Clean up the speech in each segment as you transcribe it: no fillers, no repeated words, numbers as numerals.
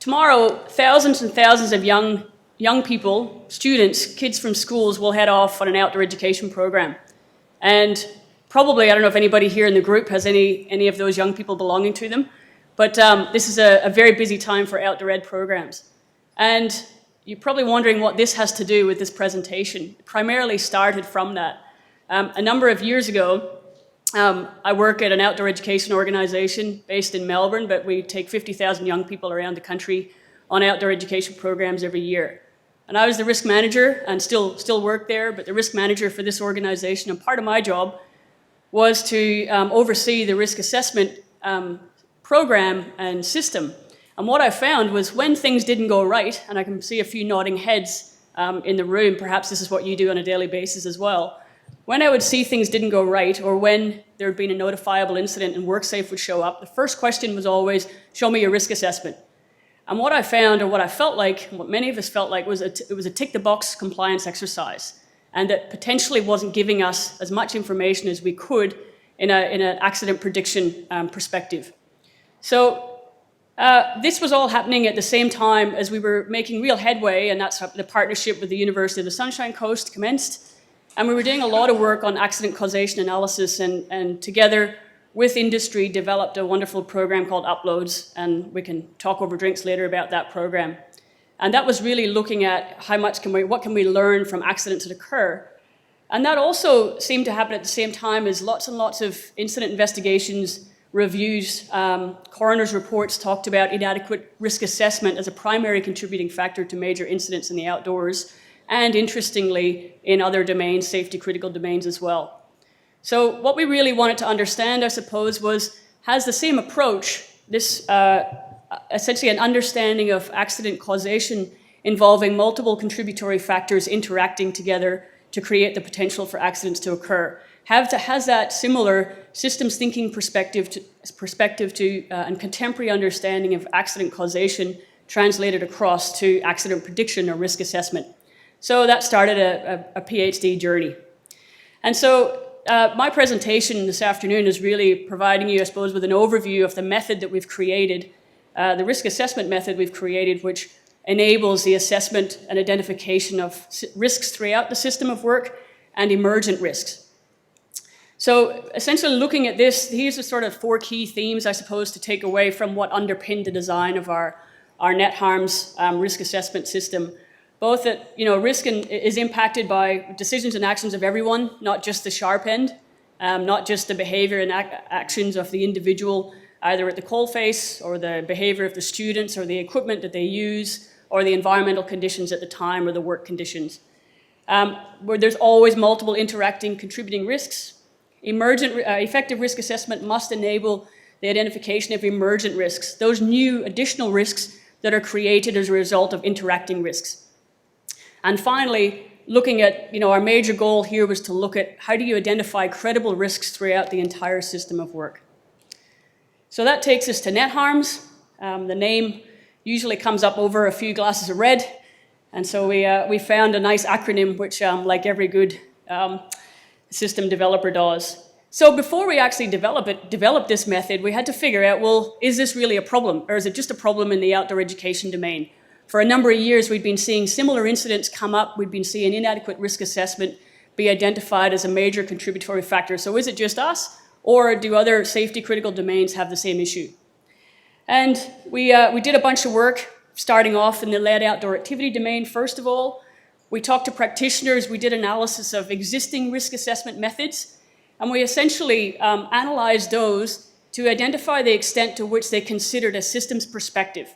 Tomorrow, thousands and thousands of young people, students, kids from schools will head off on an outdoor education program. And probably, I don't know if anybody here in the group has any of those young people belonging to them, but this is a very busy time for outdoor ed programs. And you're probably wondering what this has to do with this presentation. It primarily started from that. A number of years ago, I work at an outdoor education organization based in Melbourne, but we take 50,000 young people around the country on outdoor education programs every year. And I was the risk manager and still work there, but the risk manager for this organization, and part of my job was to oversee the risk assessment program and system. And what I found was when things didn't go right, and I can see a few nodding heads in the room, perhaps this is what you do on a daily basis as well. When I would see things didn't go right, or when there had been a notifiable incident and WorkSafe would show up, the first question was always, show me your risk assessment. And what I found, or what I felt like, and what many of us felt like, was it was a tick-the-box compliance exercise, and that potentially wasn't giving us as much information as we could in an accident prediction perspective. So this was all happening at the same time as we were making real headway, and that's the partnership with the University of the Sunshine Coast commenced. And we were doing a lot of work on accident causation analysis, and together with industry developed a wonderful program called Uploads, and we can talk over drinks later about that program. And that was really looking at what can we learn from accidents that occur. And that also seemed to happen at the same time as lots and lots of incident investigations, reviews, coroner's reports talked about inadequate risk assessment as a primary contributing factor to major incidents in the outdoors, and interestingly, in other domains, safety critical domains as well. So what we really wanted to understand, I suppose, was, has the same approach, this essentially an understanding of accident causation involving multiple contributory factors interacting together to create the potential for accidents to occur, has that similar systems thinking perspective to and contemporary understanding of accident causation translated across to accident prediction or risk assessment. So that started a PhD journey. And so my presentation this afternoon is really providing you, I suppose, with an overview of the method that we've created, the risk assessment method we've created, which enables the assessment and identification of risks throughout the system of work and emergent risks. So essentially looking at this, here's the sort of 4 key themes, I suppose, to take away from what underpinned the design of our net harms risk assessment system. Both that, risk is impacted by decisions and actions of everyone, not just the sharp end, not just the behavior and actions of the individual, either at the coalface or the behavior of the students or the equipment that they use or the environmental conditions at the time or the work conditions. Where there's always multiple interacting contributing risks. Effective risk assessment must enable the identification of emergent risks, those new additional risks that are created as a result of interacting risks. And finally, looking at, our major goal here was to look at how do you identify credible risks throughout the entire system of work. So that takes us to net harms. The name usually comes up over a few glasses of red. And so we found a nice acronym, which like every good system developer does. So before we actually develop this method, we had to figure out, well, is this really a problem? Or is it just a problem in the outdoor education domain? For a number of years, we'd been seeing similar incidents come up. We'd been seeing inadequate risk assessment be identified as a major contributory factor. So is it just us, or do other safety critical domains have the same issue? And we did a bunch of work, starting off in the lead outdoor activity domain, first of all. We talked to practitioners. We did analysis of existing risk assessment methods, and we essentially analyzed those to identify the extent to which they considered a systems perspective.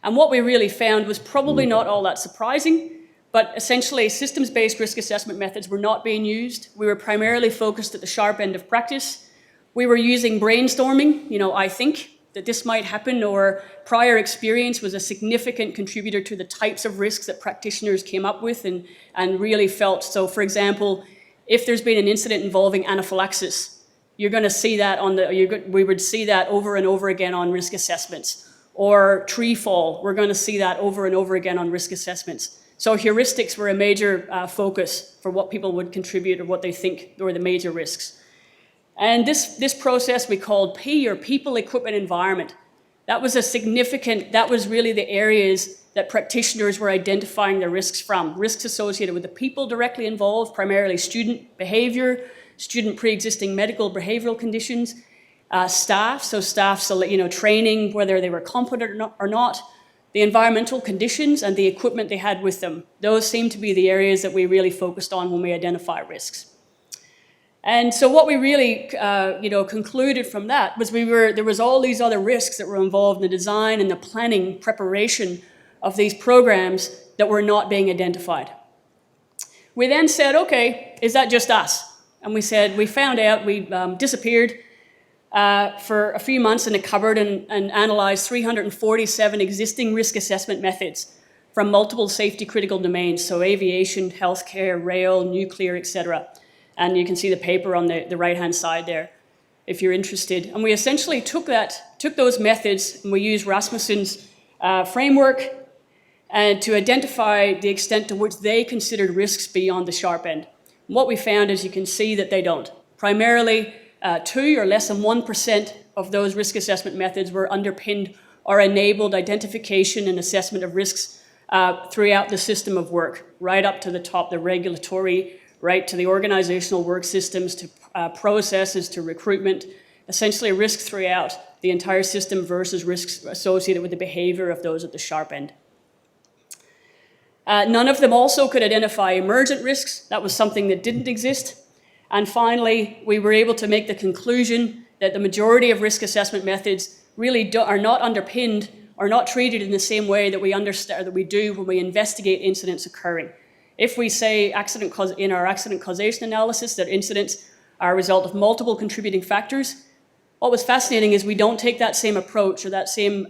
And what we really found was probably not all that surprising, but essentially systems-based risk assessment methods were not being used. We were primarily focused at the sharp end of practice. We were using brainstorming, I think that this might happen, or prior experience was a significant contributor to the types of risks that practitioners came up with and really felt. So for example, if there's been an incident involving anaphylaxis, you're going to see that we would see that over and over again on risk assessments. Or tree fall, we're going to see that over and over again on risk assessments. So heuristics were a major focus for what people would contribute or what they think were the major risks. And this process we called P, or people, equipment, environment. That was really the areas that practitioners were identifying the risks from. Risks associated with the people directly involved, primarily student behavior, student pre-existing medical behavioral conditions, staff, so staff's training, whether they were competent or not, the environmental conditions and the equipment they had with them. Those seem to be the areas that we really focused on when we identify risks. And so what we really concluded from that was there was all these other risks that were involved in the design and the planning preparation of these programs that were not being identified. We then said, okay, is that just us? And we found out, we disappeared for a few months in a cupboard and analyzed 347 existing risk assessment methods from multiple safety critical domains, so aviation, healthcare, rail, nuclear, etc. And you can see the paper on the right-hand side there, if you're interested. And we essentially took those methods, and we used Rasmussen's framework to identify the extent to which they considered risks beyond the sharp end. And what we found is you can see that they don't. Primarily, 2 or less than 1% of those risk assessment methods were underpinned or enabled identification and assessment of risks throughout the system of work, right up to the top, the regulatory, right to the organizational work systems, to processes, to recruitment, essentially risk throughout the entire system versus risks associated with the behavior of those at the sharp end. None of them also could identify emergent risks. That was something that didn't exist. And finally, we were able to make the conclusion that the majority of risk assessment methods really are not underpinned or not treated in the same way that we do when we investigate incidents occurring. If we say in our accident causation analysis that incidents are a result of multiple contributing factors, what was fascinating is we don't take that same approach or that same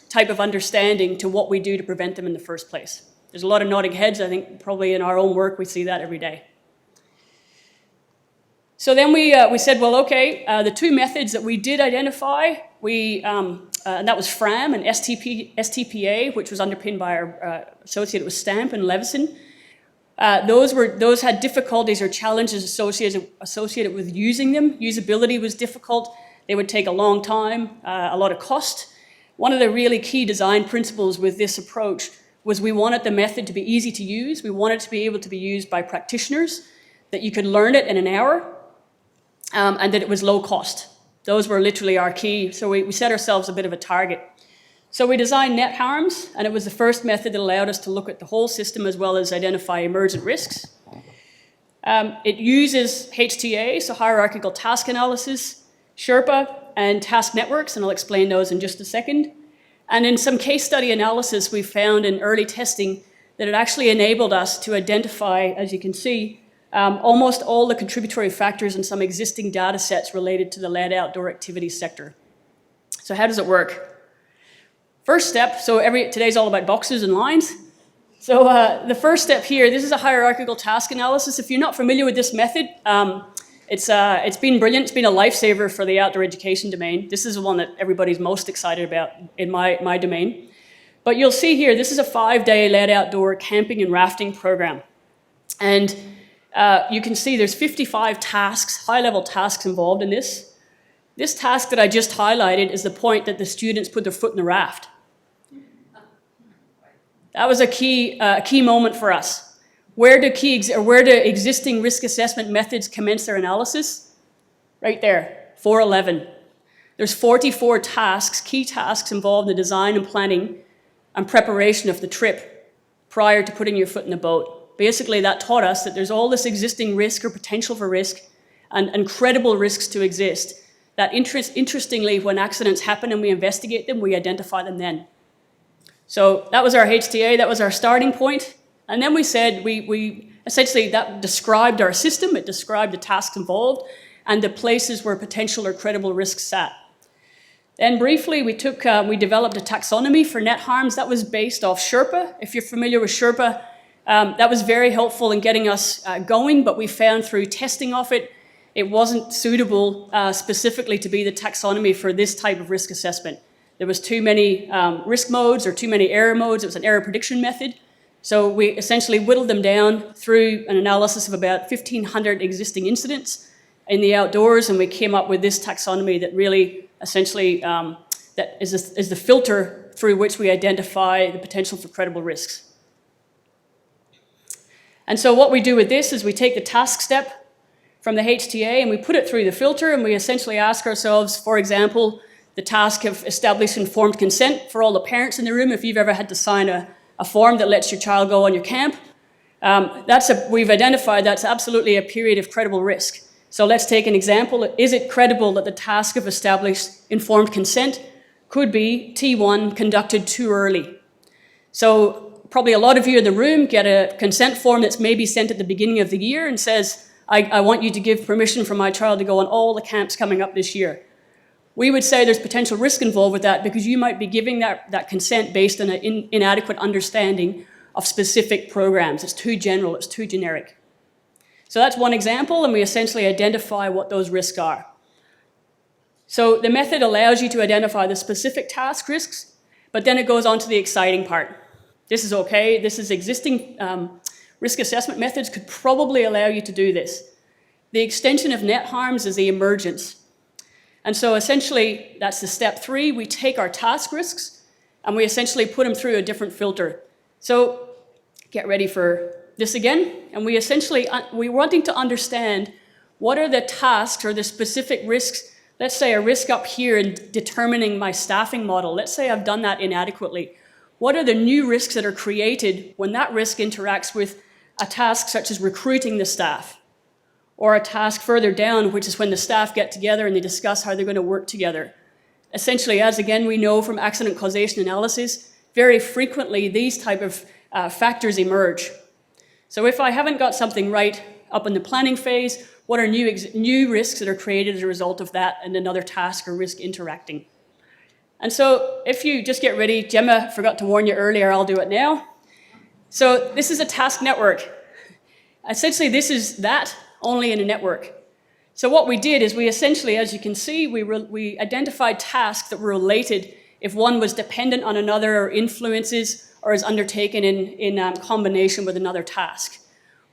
type of understanding to what we do to prevent them in the first place. There's a lot of nodding heads. I think probably in our own work we see that every day. So then we said, well, okay, the two methods that we did identify, and that was FRAM and STPA, which was underpinned by our associated with Stamp and Levison. Those had difficulties or challenges associated with using them. Usability was difficult. They would take a long time, a lot of cost. One of the really key design principles with this approach was we wanted the method to be easy to use. We wanted it to be able to be used by practitioners, that you could learn it in an hour, and that it was low cost. Those were literally our key. So we set ourselves a bit of a target. So we designed net harms, and it was the first method that allowed us to look at the whole system as well as identify emergent risks. It uses HTA, so hierarchical task analysis, Sherpa, and task networks, and I'll explain those in just a second. And in some case study analysis, we found in early testing that it actually enabled us to identify, as you can see, almost all the contributory factors in some existing data sets related to the lead outdoor activity sector. So how does it work? First step, so today's all about boxes and lines. So the first step here, this is a hierarchical task analysis. If you're not familiar with this method, it's been brilliant. It's been a lifesaver for the outdoor education domain. This is the one that everybody's most excited about in my domain. But you'll see here, this is a 5-day lead outdoor camping and rafting program. And you can see there's 55 tasks, high-level tasks involved in this. This task that I just highlighted is the point that the students put their foot in the raft. That was a key moment for us. Where do existing risk assessment methods commence their analysis? Right there, 411. There's 44 tasks, key tasks involved in the design and planning and preparation of the trip prior to putting your foot in the boat. Basically, that taught us that there's all this existing risk or potential for risk and credible risks to exist. That interestingly, when accidents happen and we investigate them, we identify them then. So that was our HTA, that was our starting point. And then we said, we essentially, that described our system, it described the tasks involved and the places where potential or credible risks sat. Then briefly, we developed a taxonomy for net harms. That was based off Sherpa. If you're familiar with Sherpa, that was very helpful in getting us going, but we found through testing of it, it wasn't suitable specifically to be the taxonomy for this type of risk assessment. There was too many risk modes or too many error modes. It was an error prediction method. So we essentially whittled them down through an analysis of about 1,500 existing incidents in the outdoors, and we came up with this taxonomy that really essentially that is the filter through which we identify the potential for credible risks. And so what we do with this is we take the task step from the HTA and we put it through the filter, and we essentially ask ourselves, for example, the task of establishing informed consent for all the parents in the room. If you've ever had to sign a form that lets your child go on your camp, we've identified that's absolutely a period of credible risk. So let's take an example. Is it credible that the task of established informed consent could be T1 conducted too early? So probably a lot of you in the room get a consent form that's maybe sent at the beginning of the year and says, I want you to give permission for my child to go on all the camps coming up this year. We would say there's potential risk involved with that because you might be giving that consent based on an inadequate understanding of specific programs. It's too general, it's too generic. So that's one example, and we essentially identify what those risks are. So the method allows you to identify the specific task risks, but then it goes on to the exciting part. This is okay, this is existing risk assessment methods could probably allow you to do this. The extension of net harms is the emergence. And so essentially, that's the step 3. We take our task risks and we essentially put them through a different filter. So get ready for this again. And we essentially, we're wanting to understand what are the tasks or the specific risks. Let's say a risk up here in determining my staffing model. Let's say I've done that inadequately. What are the new risks that are created when that risk interacts with a task such as recruiting the staff, or a task further down, which is when the staff get together and they discuss how they're going to work together. Essentially, as again we know from accident causation analysis, very frequently these type of factors emerge. So if I haven't got something right up in the planning phase, what are new risks that are created as a result of that and another task or risk interacting? And so if you just get ready, Gemma forgot to warn you earlier, I'll do it now. So this is a task network. Essentially, this is that only in a network. So what we did is we essentially, as you can see, we identified tasks that were related if one was dependent on another or influences or is undertaken in combination with another task.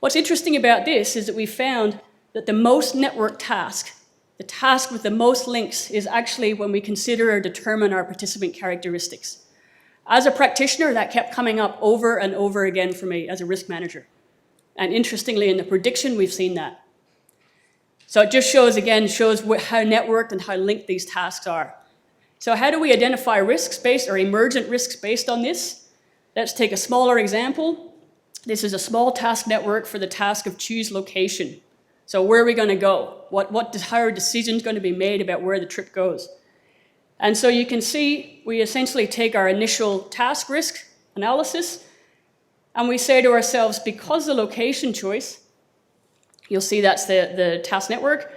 What's interesting about this is that we found that the most networked task, the task with the most links, is actually when we consider or determine our participant characteristics. As a practitioner, that kept coming up over and over again for me as a risk manager. And interestingly, in the prediction, we've seen that. So it just shows how networked and how linked these tasks are. So how do we identify risks based or emergent risks based on this? Let's take a smaller example. This is a small task network for the task of choose location. So where are we going to go? How are decisions going to be made about where the trip goes? And so you can see we essentially take our initial task risk analysis and we say to ourselves, because the location choice, you'll see that's the task network,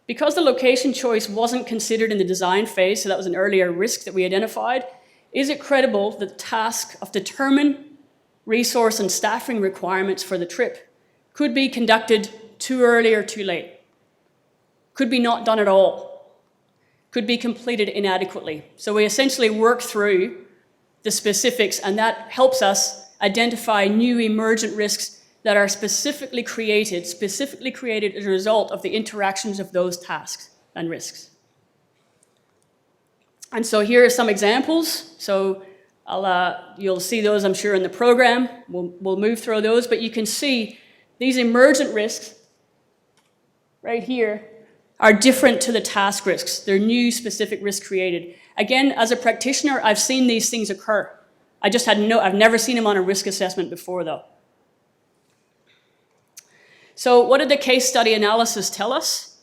because the location choice wasn't considered in the design phase, so that was an earlier risk that we identified, is it credible that the task of determine resource and staffing requirements for the trip could be conducted too early or too late? Could be not done at all? Could be completed inadequately? So we essentially work through the specifics, and that helps us identify new emergent risks that are specifically created as a result of the interactions of those tasks and risks. And so here are some examples. So you'll see those, I'm sure, in the program. We'll move through those, but you can see these emergent risks right here are different to the task risks. They're new specific risks created. Again, as a practitioner, I've seen these things occur. I've never seen them on a risk assessment before, though. So what did the case study analysis tell us?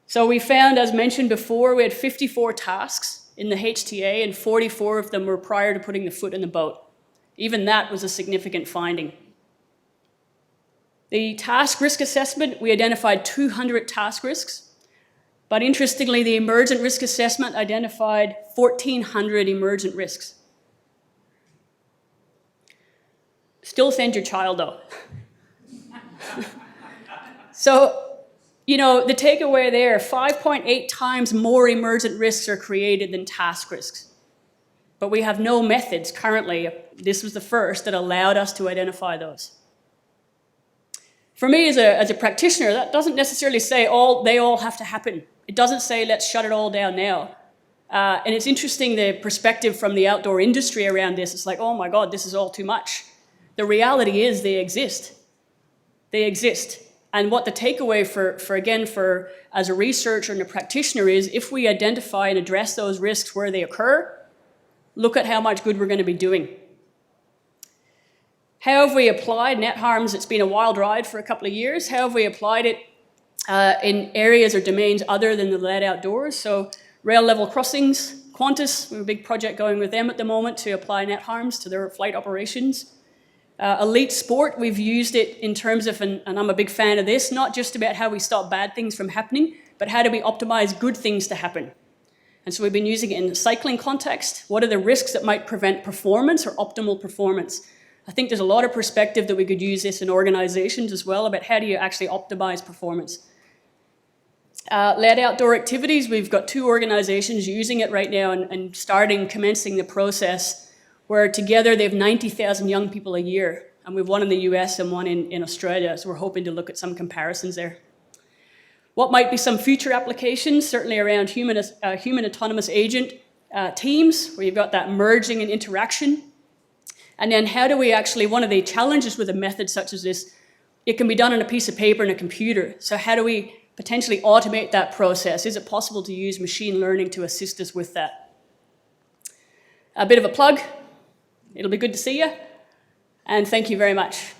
So we found, as mentioned before, we had 54 tasks in the HTA, and 44 of them were prior to putting the foot in the boat. Even that was a significant finding. The task risk assessment, we identified 200 task risks, but interestingly, the emergent risk assessment identified 1,400 emergent risks. Still send your child, though. So, the takeaway there, 5.8 times more emergent risks are created than task risks. But we have no methods currently, this was the first, that allowed us to identify those. For me, as a practitioner, that doesn't necessarily say they all have to happen. It doesn't say, let's shut it all down now. And it's interesting the perspective from the outdoor industry around this. It's like, oh my God, this is all too much. The reality is they exist. They exist. And what the takeaway for as a researcher and a practitioner is, if we identify and address those risks where they occur, look at how much good we're going to be doing. How have we applied net harms? It's been a wild ride for a couple of years. How have we applied it in areas or domains other than the lead outdoors? So rail level crossings, Qantas, we have a big project going with them at the moment to apply net harms to their flight operations. Elite sport, we've used it in terms of, and I'm a big fan of this, not just about how we stop bad things from happening, but how do we optimize good things to happen. And so we've been using it in the cycling context. What are the risks that might prevent performance or optimal performance? I think there's a lot of perspective that we could use this in organizations as well about how do you actually optimize performance. Lead outdoor activities, we've got 2 organizations using it right now and commencing the process where together they have 90,000 young people a year. And we've one in the US and one in Australia, so we're hoping to look at some comparisons there. What might be some future applications? Certainly around human autonomous agent teams, where you've got that merging and interaction. And then how do we actually, one of the challenges with a method such as this, it can be done on a piece of paper and a computer. So how do we potentially automate that process? Is it possible to use machine learning to assist us with that? A bit of a plug. It'll be good to see you. And thank you very much.